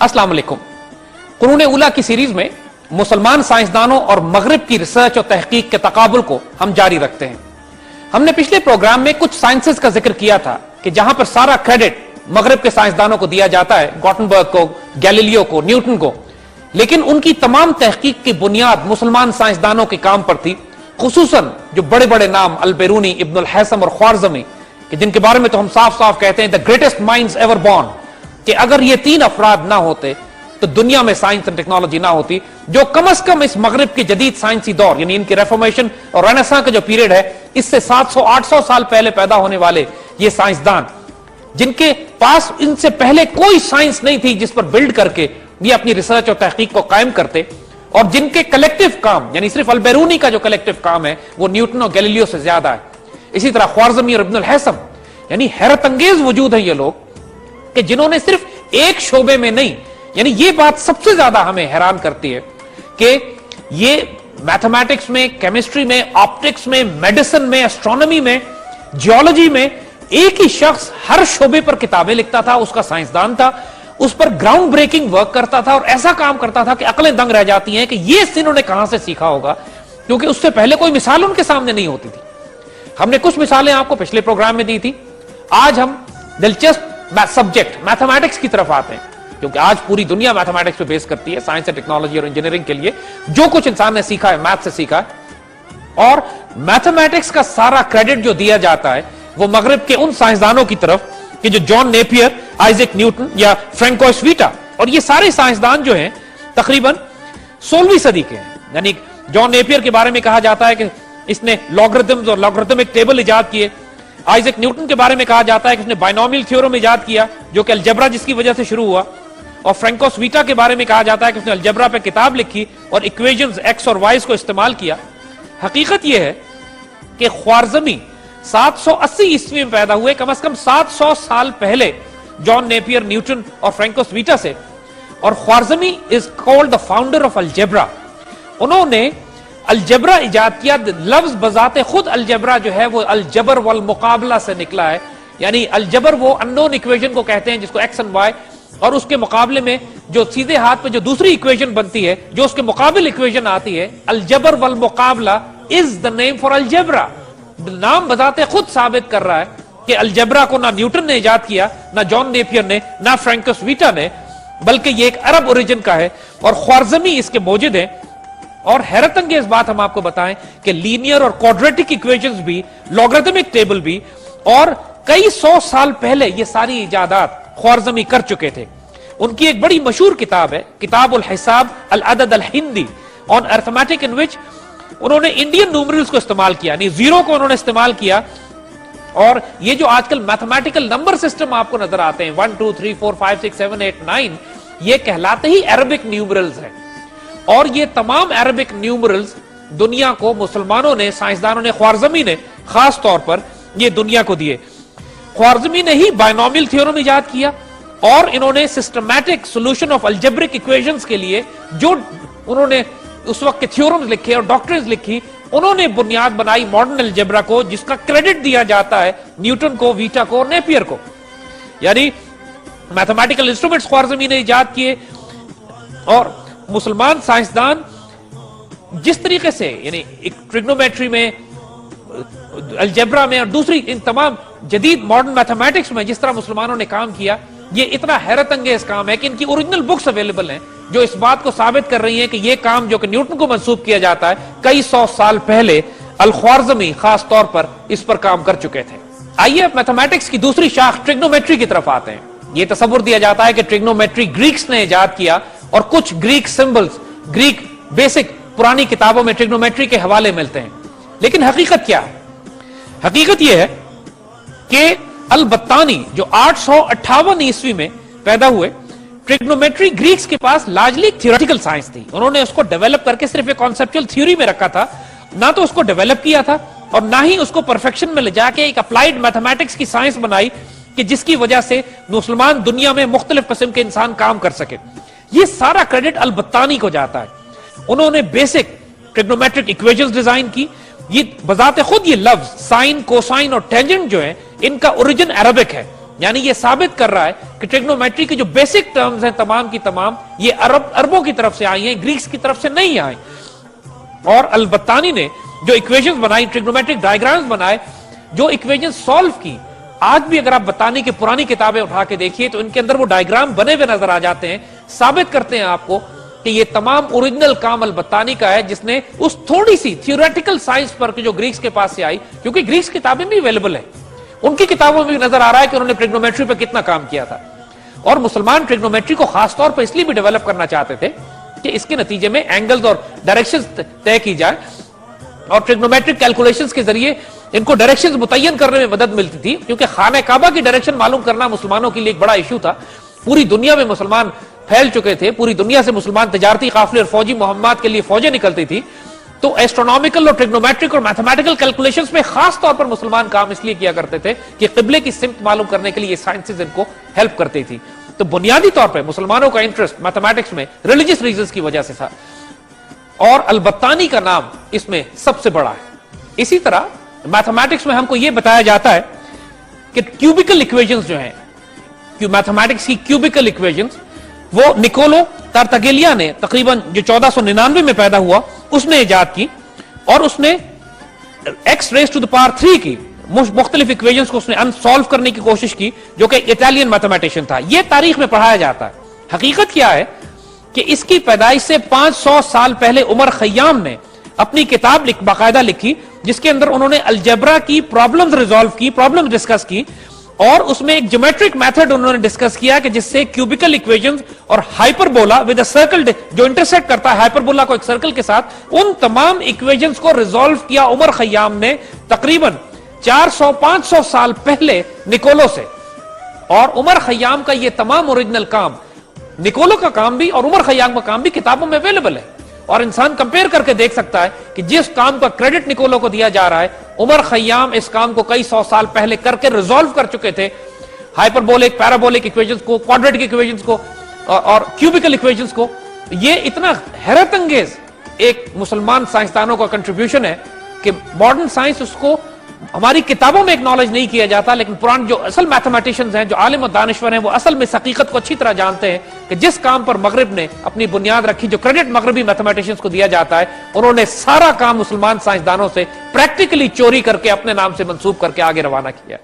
अस्सलाम वालेकुम। कुरून उला की सीरीज में मुसलमान साइंसदानों और मगरिब की रिसर्च और तहकीक के तकाबुल को हम जारी रखते हैं। हमने पिछले प्रोग्राम में कुछ साइंसेस का जिक्र किया था कि जहां पर सारा क्रेडिट मगरिब के साइंसदानों को दिया जाता है, गॉटनबर्ग को, गैलीलियो को, न्यूटन को, लेकिन उनकी तमाम तहकीक की बुनियाद मुसलमान साइंसदानों के काम पर थी। खुसूसन जो बड़े बड़े नाम अल-बिरूनी, इब्नुल हैसम और ख्वारज़मी, कि जिनके बारे में तो हम साफ साफ कहते हैं the greatest minds ever born, कि अगर ये तीन अफराद ना होते तो दुनिया में साइंस एंड टेक्नोलॉजी ना होती, जो कम से कम इस मगरिब के जदीद साइंसी दौर यानी इनकी रेफॉर्मेशन और रेनेसां का जो पीरियड है, इससे 700-800 साल पहले पैदा होने वाले ये साइंसदान, जिनके पास इनसे पहले कोई साइंस नहीं थी जिस पर बिल्ड करके ये अपनी रिसर्च और तहकीक को कायम करते, और जिनके कलेक्टिव काम यानी सिर्फ अल-बिरूनी का जो कलेक्टिव काम है वो न्यूटन और गैलीलियो से ज्यादा है। इसी तरह ख्वारज़मी और इब्नुल हैसम, यानी हैरत अंगेज वजूद है ये लोग कि जिन्होंने सिर्फ एक शोबे में नहीं, यानी ये बात सबसे ज्यादा हमें हैरान करती है कि ये मैथमेटिक्स में, केमिस्ट्री में, ऑप्टिक्स में, मेडिसिन में, एस्ट्रोनॉमी में, जियोलॉजी में एक ही शख्स हर शोबे पर किताबें लिखता था, उसका साइंसदान था, उस पर ग्राउंड ब्रेकिंग वर्क करता था और ऐसा काम करता था कि अकलें दंग रह जाती हैं कि ये इन्होंने कहां से सीखा होगा, क्योंकि उससे पहले कोई मिसाल उनके सामने नहीं होती थी। हमने कुछ मिसालें आपको पिछले प्रोग्राम में दी थी। आज हम दिलचस्प सब्जेक्ट मैथमेटिक्स की तरफ आते हैं, क्योंकि आज पूरी दुनिया मैथमेटिक्स पे बेस करती है। साइंस एंड टेक्नोलॉजी और इंजीनियरिंग के लिए जो कुछ इंसान ने सीखा है मैथ से सीखा है, और मैथमेटिक्स का सारा क्रेडिट जो दिया जाता है वो मगरिब के उन साइंसदानों की तरफ कि जो जॉन नेपियर, आइजैक न्यूटन या फ्रैंकोइस वीटा, और ये सारे साइंसदान जो हैं तकरीबन 16वीं सदी के हैं। यानी जॉन नेपियर के बारे में कहा जाता है कि इसने लॉगरिथम्स और लॉगरिथमिक टेबल इजाद किए। आइजैक न्यूटन के बारे में कहा जाता है कि उसने बाइनोमियल थ्योरम इजाद किया, जो कि अलजेब्रा जिसकी वजह से शुरू हुआ। और फ्रैंकोइस वीटा के बारे में कहा जाता है कि उसने अलजेब्रा पे किताब लिखी और इक्वेशंस एक्स और वाई को इस्तेमाल किया। हकीकत यह है कि ख्वारज़मी 780 ईस्वी में पैदा हुए, कम से कम 700 साल पहले जॉन नेपियर, न्यूटन और फ्रैंकोइस वीटा से। और Khwarizmi is called the founder of algebra. उन्होंने अलजेब्रा इजाद किया। लफ्ज बजाते खुद अलजेब्रा जो है वो अलजबर वल मुकाबला से निकला है, यानी अलजबर वो अननोन इक्वेशन को कहते हैं जिसको एक्स एंड वाई, और उसके मुकाबले में जो सीधे हाथ पे जो दूसरी इक्वेशन बनती है, जो उसके मुकाबिल इक्वेशन आती है, अलजबर वल मुकाबला is the name for algebra. नाम बजाते खुद साबित कर रहा है कि अलजेब्रा को ना न्यूटन ने इजाद किया, ना जॉन नेपियर ने, ना फ्रैंकोइस वीटा ने, बल्कि ये एक अरब ओरिजिन का है और ख्वारज़मी इसके मौजूद हैं। और हैरत अंगेज बात हम आपको बताएं कि लीनियर और क्वाड्रेटिक इक्वेशंस भी, लॉगरिथमिक टेबल भी, और कई 100 साल पहले ये सारी इजादात ख्वारज़मी कर चुके थे। उनकी एक बड़ी मशहूर किताब है किताबुल हिसाब अल अदद अल हिंदी ऑन अरिथमेटिक, इन विच उन्होंने इंडियन न्यूमरल्स को इस्तेमाल किया, यानी जीरो को उन्होंने इस्तेमाल किया। और ये जो आजकल मैथमेटिकल नंबर सिस्टम आपको नजर आते हैं 1 2 3 4 5 6 7 8 9, ये कहलाते ही अरबिक न्यूमरल्स हैं। और ये तमाम अरबिक न्यूमरल्स दुनिया को मुसलमानों ने, साइंसदानों ने, ख्वारज़मी ने खास तौर पर ये दुनिया को दिए। ख्वारज़मी ने ही बाइनोमियल थ्योरम इजाद किया और इन्होंने systematic solution of algebraic equations के लिए जो उन्होंने उस वक्त के थ्योरम्स लिखे और डॉक्ट्रिन्स लिखी, उन्होंने बुनियाद बनाई मॉडर्न अलजेब्रा को, जिसका क्रेडिट दिया जाता है न्यूटन को, वीटा को और नेपियर को। यानी मैथमेटिकल इंस्ट्रूमेंट्स ख्वारज़मी ने इजाद किए। और मुसलमान साइंसदान जिस तरीके से, यानी ट्रिग्नोमेट्री में, अलजेब्रा में और दूसरी इन तमाम जदीद मॉडर्न मैथमेटिक्स में जिस तरह मुसलमानों ने काम किया, ये इतना हैरत अंगेज काम है कि इनकी ओरिजिनल बुक्स अवेलेबल हैं जो इस बात को साबित कर रही हैं कि ये काम जो कि न्यूटन को मंसूब किया जाता है, कई 100 साल पहले अल-ख्वारज़मी खास तौर पर इस पर काम कर चुके थे। आइए अब मैथमेटिक्स की दूसरी शाख ट्रिग्नोमेट्री की तरफ आते हैं। ये तसव्वुर दिया जाता है कि ट्रिग्नोमेट्री ग्रीक्स ने इजाद किया और कुछ ग्रीक सिंबल्स, ग्रीक बेसिक पुरानी किताबों में ट्रिग्नोमेट्री के हवाले मिलते हैं। लेकिन हकीकत क्या है? हकीकत यह है कि अल-बत्तानी जो 858 ईस्वी में पैदा हुए, ट्रिग्नोमेट्री ग्रीक्स के पास लार्जली थ्योरेटिकल साइंस थी। उन्होंने उसको डेवलप करके सिर्फ एक कॉन्सेप्चुअल थ्योरी में रखा था, ना तो उसको डेवलप किया था और ना ही उसको परफेक्शन में ले जाके एक अप्लाइड मैथमेटिक्स की साइंस बनाई कि जिसकी वजह से मुसलमान दुनिया में मुख्तलिफ किस्म के इंसान काम कर सके। ये सारा क्रेडिट अल-बत्तानी को जाता है। उन्होंने बेसिक ट्रिग्नोमेट्रिक इक्वेशंस डिजाइन की। ये बजाते खुद ये लफ्ज साइन, कोसाइन और टेंजेंट जो है, इनका ओरिजिन अरबिक है। یعنی یہ ثابت کر رہا ہے کہ ٹریگنومیٹری کی جو بیسک ٹرمز ہیں تمام کی تمام یہ عربوں کی طرف سے آئی ہیں، گریکس کی طرف سے نہیں آئیں. اور البتانی نے جو ایکویشنز بنائی، ٹریگنومیٹرک ڈائیگرامز بنائے، جو ایکویشن سالو کی، آج بھی اگر آپ بتانی کی پرانی کتابیں اٹھا کے دیکھیے تو ان کے اندر وہ ڈائیگرام بنے ہوئے نظر آ جاتے ہیں، ثابت کرتے ہیں آپ کو کہ یہ تمام اوریجنل کام البتانی کا ہے، جس نے اس تھوڑی سی تھیوریٹیکل سائنس پر جو گریکس کے پاس سے آئی، کیونکہ گریکس کتابیں بھی اویلیبل ہیں، ان کی کتابوں میں بھی نظر آ رہا ہے کہ انہوں نے ٹریگنومیٹری پہ کتنا کام کیا تھا. اور مسلمان ٹریگنومیٹری کو خاص طور پر اس لیے بھی ڈیولپ کرنا چاہتے تھے کہ اس کے نتیجے میں اینگلز اور ڈائریکشنز طے کی جائے، اور ٹریگنومیٹرک کیلکولیشنز کے ذریعے ان کو ڈائریکشنز متعین کرنے میں مدد ملتی تھی، کیونکہ خانہ کعبہ کی ڈائریکشن معلوم کرنا مسلمانوں کے لیے ایک بڑا ایشو تھا. پوری دنیا میں مسلمان پھیل چکے تھے، پوری دنیا سے مسلمان تجارتی قافلے اور فوجی مہمات کے لیے فوجیں نکلتی تھی، تو ایسٹرونومیکل اور ٹریگنومیٹرک اور میتھمیٹیکل کیلکولیشنز میں خاص طور پر مسلمان کام اس لیے کیا کرتے تھے کہ قبلے کی سمت معلوم کرنے کے لیے یہ سائنسز ان کو ہیلپ کرتی تھی. تو بنیادی طور پہ مسلمانوں کا انٹرسٹ میتھمیٹکس میں ریلیجس ریزنز کی وجہ سے تھا، اور البتانی کا نام اس میں سب سے بڑا ہے. اسی طرح میتھمیٹکس میں ہم کو یہ بتایا جاتا ہے کہ کیوبیکل ایکویشنز جو ہیں، میتھمیٹکس کی کیوبیکل ایکویشنز، وہ نکولو تارتاگلیا نے تقریباً جو 1499 میں پیدا ہوا اس نے ایجاد کی، اور اس نے X raise to the power 3 کی مختلف ایکویشنز کو اس نے انسالو کرنے کی کوشش کی، جو کہ اٹالین میتھمیٹیشین تھا. یہ تاریخ میں پڑھایا جاتا ہے. حقیقت کیا ہے کہ اس کی پیدائش سے 500 سال پہلے عمر خیام نے اپنی کتاب باقاعدہ لکھی، جس کے اندر انہوں نے الجبرا کی پرابلمز ریزالو کی، پرابلمز ڈسکس کی، اور اس میں ایک جیومیٹرک میتھڈ انہوں نے ڈسکس کیا کہ جس سے کیوبیکل ایکویشنز اور ہائپربولا ود اے سرکل جو انٹرسیکٹ کرتا ہے ہائپربولا کو ایک سرکل کے ساتھ، ان تمام ایکویشنز کو ریزالو کیا عمر خیام نے تقریباً 400-500 سال پہلے نکولو سے. اور عمر خیام کا یہ تمام اوریجنل کام، نکولو کا کام بھی اور عمر خیام کا کام بھی کتابوں میں اویلیبل ہے، اور انسان کمپیئر کر کے دیکھ سکتا ہے کہ جس کام کا کریڈٹ نکولو کو دیا جا رہا ہے، عمر خیام اس کام کو کئی 100 سال پہلے کر کے ریزالو کر چکے تھے. ہائپربولک، پیرابولک ایکویشنز کو، کوادریٹک ایکویشنز کو اور کیوبیکل ایکویشنز کو. یہ اتنا حیرت انگیز ایک مسلمان سائنسدانوں کا کنٹریبیوشن ہے کہ ماڈرن سائنس اس کو ہماری کتابوں میں ایکنالج نہیں کیا جاتا، لیکن پرانے جو اصل میتھمیٹیشنز ہیں، جو عالم و دانشور ہیں، وہ اصل میں حقیقت کو اچھی طرح جانتے ہیں کہ جس کام پر مغرب نے اپنی بنیاد رکھی، جو کریڈٹ مغربی میتھمیٹیشنز کو دیا جاتا ہے، انہوں نے سارا کام مسلمان سائنسدانوں سے پریکٹیکلی چوری کر کے اپنے نام سے منسوب کر کے آگے روانہ کیا.